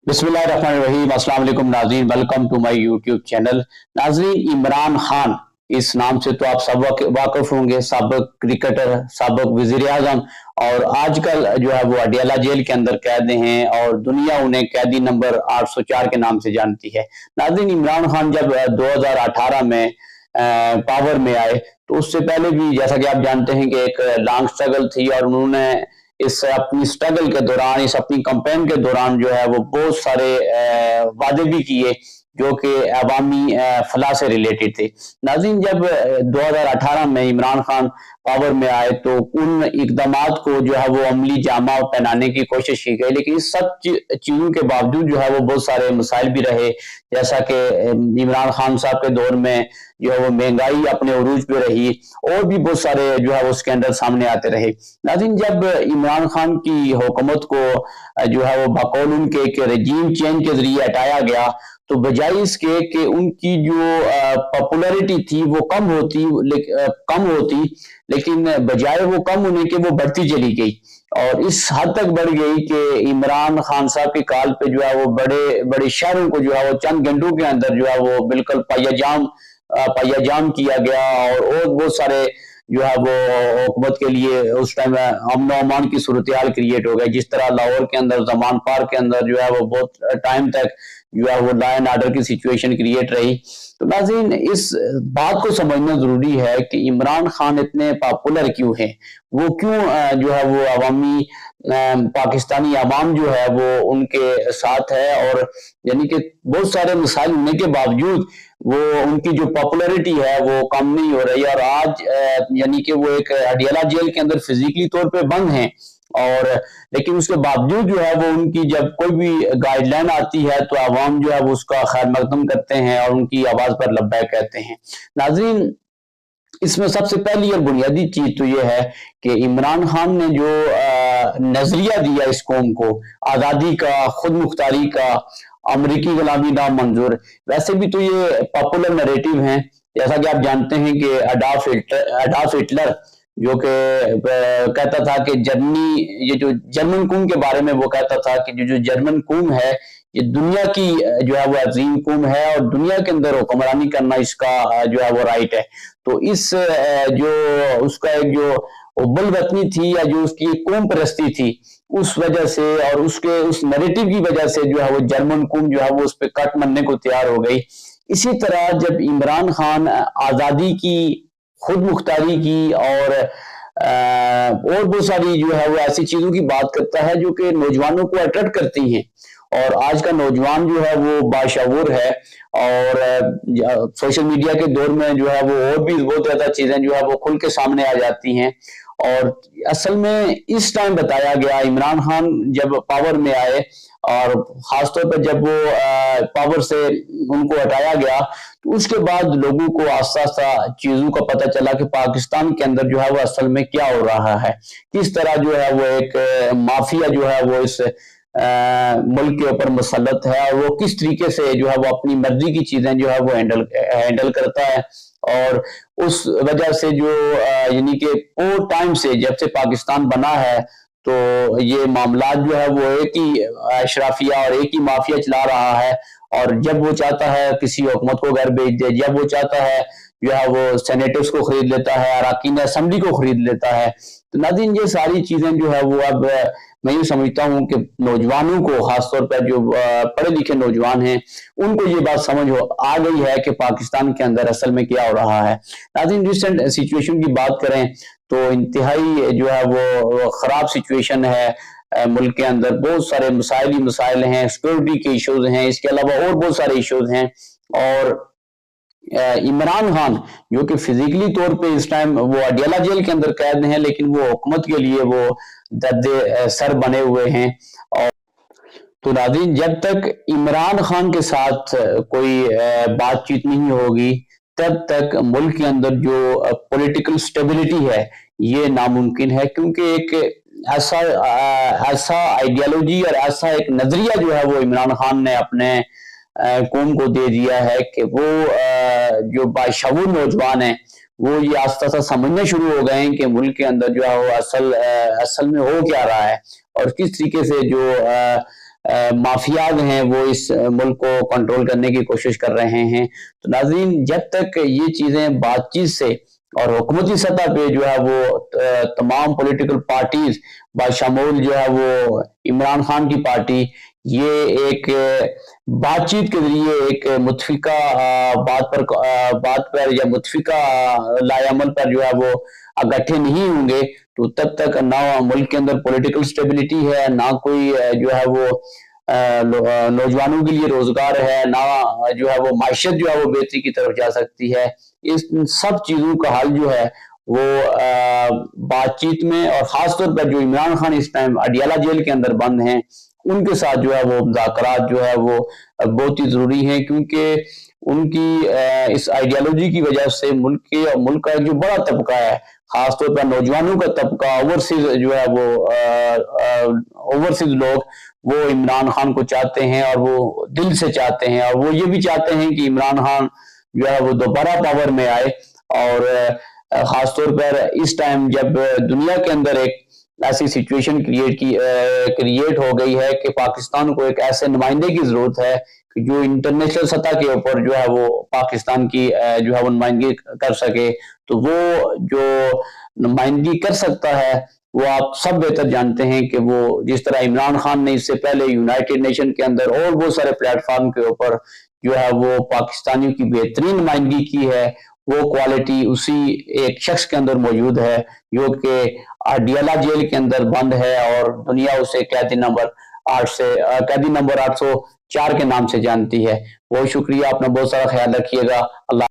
बिस्मिल्लाहिर्रहमानिर्रहीम। अस्सलाम वालेकुम नाज़रीन, welcome to my YouTube channel. नाज़रीन, इमरान खान इस नाम से तो आप सब वाकिफ होंगे। साबिक क्रिकेटर, साबिक वज़ीर आज़म और आजकल जो है वो अडियाला जेल के अंदर कैद हैं और दुनिया उन्हें कैदी नंबर 804 के नाम से जानती है। नाज़रीन, इमरान खान जब 2018 में पावर में आए तो उससे पहले भी जैसा कि आप जानते हैं कि एक लॉन्ग स्ट्रगल थी और उन्होंने इस अपनी स्ट्रगल के दौरान, इस अपनी कैंपेन के दौरान जो है वो बहुत सारे वादे भी किए जो कि अवामी फलाह से रिलेटेड थे। नाज़रीन, जब 2018 में इमरान खान पावर में आए तो उन इकदामात को जो है वो अमली जामा पहनाने की कोशिश की गई, लेकिन इस सब चीज़ों के बावजूद जो है वो बहुत सारे मसाइल भी रहे। जैसा कि इमरान खान साहब के दौर में जो है वो महंगाई अपने उरूज पे रही और भी बहुत सारे जो है वो स्कैंडल सामने आते रहे। नाज़रीन, जब इमरान खान की हुकूमत को जो है वो बकौल उनके एक रजीम चेंज के जरिए हटाया गया तो बजाय इसके कि उनकी जो पॉपुलैरिटी थी वो कम होती, लेकिन बजाय वो कम होने के वो बढ़ती चली गई और इस हद तक बढ़ गई कि इमरान खान साहब के काल पे जो है वो बड़े बड़े शहरों को जो है वो चंद घंटों के अंदर जो है वो बिल्कुल पायाजाम किया गया और बहुत सारे जो है वो हुकूमत के लिए उस टाइम अमन अमान की सूरत हाल क्रिएट हो गई। जिस तरह लाहौर के अंदर, जमान पार्क के अंदर जो है वो बहुत टाइम तक जो है वो लॉ एंड ऑर्डर की सिचुएशन क्रिएट रही। तो नाज़रीन, इस बात को समझना जरूरी है कि इमरान खान इतने पॉपुलर क्यों हैं, वो क्यों जो है वो अवामी पाकिस्तानी अवाम जो है वो उनके साथ है और यानी कि बहुत सारे मिसाइल होने के बावजूद वो उनकी जो पॉपुलैरिटी है वो कम नहीं हो रही और आज यानी कि वो एक अडियाला जेल के अंदर फिजिकली तौर पे बंद हैं और लेकिन उसके बावजूद जो है वो उनकी जब कोई भी गाइडलाइन आती है तो आवाम जो है वो उसका खैर मकदम करते हैं और उनकी आवाज पर लब्बैक कहते हैं। नाज़रीन, इसमें सबसे पहली और बुनियादी चीज तो ये है कि इमरान खान ने जो नजरिया दिया इस कौम को, आजादी का, खुद मुख्तारी का, अमरीकी गुलामी ना मंजूर, वैसे भी तो ये पॉपुलर नरेटिव हैं। जैसा कि आप जानते हैं कि अडॉल्फ हिटलर जो कि कहता था कि ये जो जर्मन कौम के बारे में वो कहता था कि जो जर्मन कौम है ये दुनिया की जो है वो अजीम कौम है और दुनिया के अंदर हुक्मरानी करना इसका जो है वो राइट है। तो इस जो उसका एक जो उब्बल वतनी थी या जो उसकी कौम परस्ती थी उस वजह से और उसके उस नैरेटिव की वजह से जो है वो जर्मन कौम जो है वो उस पर कट मरने को तैयार हो गई। इसी तरह जब इमरान खान आजादी की, खुद मुख्तारी की और बहुत सारी जो है वो ऐसी चीजों की बात करता है जो कि नौजवानों को अट्रैक्ट करती हैं और आज का नौजवान जो है वो बाशऊर है और सोशल मीडिया के दौर में जो है वो और भी बहुत ज्यादा चीजें जो है वो खुल के सामने आ जाती हैं और असल में इस टाइम बताया गया इमरान खान जब पावर में आए और खासतौर पर जब वो पावर से उनको हटाया गया तो उसके बाद लोगों को आस्ता आस्ता चीजों का पता चला कि पाकिस्तान के अंदर जो है वो असल में क्या हो रहा है, किस तरह जो है वो एक माफिया जो है वो इस मुल्क के ऊपर मुसल्लत है और वो किस तरीके से जो है वो अपनी मर्जी की चीजें जो है वो हैंडल करता है। और उस वजह से जो यानी कि वो टाइम से जब से पाकिस्तान बना है तो ये मामला जो है वो एक ही अशराफिया और एक ही माफिया चला रहा है और जब वो चाहता है किसी हुकूमत को घर भेज दे, जब वो चाहता है जो है वो सेनेटर्स को खरीद लेता है, अरकान असेंबली को खरीद लेता है। तो नाज़रीन, ये सारी चीजें जो है वो अब मैं ये समझता हूँ कि नौजवानों को, खासतौर पर जो पढ़े लिखे नौजवान हैं, उनको ये बात समझ आ गई है कि पाकिस्तान के अंदर असल में क्या हो रहा है। नाज़रीन, रिसेंट सिचुएशन की बात करें तो इंतहाई जो है वो खराब सिचुएशन है मुल्क के अंदर। बहुत सारे मसाइल ही मसाइल हैं, सिक्योरिटी के इश्यूज हैं, इसके अलावा और बहुत सारे इश्यूज हैं और इमरान खान जो कि फिजिकली तौर पे इस टाइम वो अडियाला जेल के अंदर कैद हैं लेकिन वो हुकूमत के लिए वो दर्द सर बने हुए हैं। और तो नाज़रीन, जब तक इमरान खान के साथ कोई बातचीत नहीं होगी तब तक मुल्क के अंदर जो पॉलिटिकल स्टेबिलिटी है ये नामुमकिन है, क्योंकि एक ऐसा आइडियोलॉजी और ऐसा एक नजरिया जो है वो इमरान खान ने अपने कौम को दे दिया है कि वो जो बाशऊर नौजवान है वो ये आस्ता आस्ता समझना शुरू हो गए हैं कि मुल्क के अंदर जो है वो असल में हो क्या रहा है और किस तरीके से जो माफियाज हैं वो इस मुल्क को कंट्रोल करने की कोशिश कर रहे हैं। तो नाज़रीन, जब तक ये चीज़ें बातचीत से और हुकूमती सतह पे जो है वो तमाम पॉलिटिकल पार्टीज बाशमूल जो है वो इमरान खान की पार्टी ये एक बातचीत के जरिए एक मुतफिका बात पर या मुतफिका लाएअमल पर जो है वो इकट्ठे नहीं होंगे, तो तब तक ना मुल्क के अंदर पॉलिटिकल स्टेबिलिटी है, ना कोई जो है वो नौजवानों के लिए रोजगार है, ना जो है वो माइशत जो है वो बेहतरी की तरफ जा सकती है। इस सब चीजों का हल जो है वो बातचीत में, और खासतौर पर जो इमरान खान इस टाइम अडियाला जेल के अंदर बंद हैं उनके साथ जो है वो मुज़ाकरात जो है वो बहुत ही जरूरी हैं, क्योंकि उनकी इस आइडियोलॉजी की वजह से मुल्क का जो बड़ा तबका है, खासतौर पर नौजवानों का तबका, ओवरसीज जो है वो ओवरसीज लोग वो इमरान खान को चाहते हैं और वो दिल से चाहते हैं, और वो ये भी चाहते हैं कि इमरान खान जो है वो दोबारा पावर में आए। और खासतौर पर इस टाइम जब दुनिया के अंदर एक ऐसी सिचुएशन क्रिएट हो गई है कि पाकिस्तान को एक ऐसे नुमाइंदे की जरूरत है कि जो इंटरनेशनल सतह के ऊपर जो है वो पाकिस्तान की जो है वो नुमाइंदगी कर सके। तो वो जो नुमाइंदगी कर सकता है वो आप सब बेहतर जानते हैं कि वो जिस तरह इमरान खान ने इससे पहले यूनाइटेड नेशन के अंदर और बहुत सारे प्लेटफॉर्म के ऊपर जो है वो पाकिस्तानियों की बेहतरीन नुमाइंदगी की है, वो क्वालिटी उसी एक शख्स के अंदर मौजूद है जो कि अडियाला जेल के अंदर बंद है और दुनिया उसे कैदी नंबर 804 के नाम से जानती है। बहुत शुक्रिया, अपना बहुत सारा ख्याल रखिएगा। अल्लाह।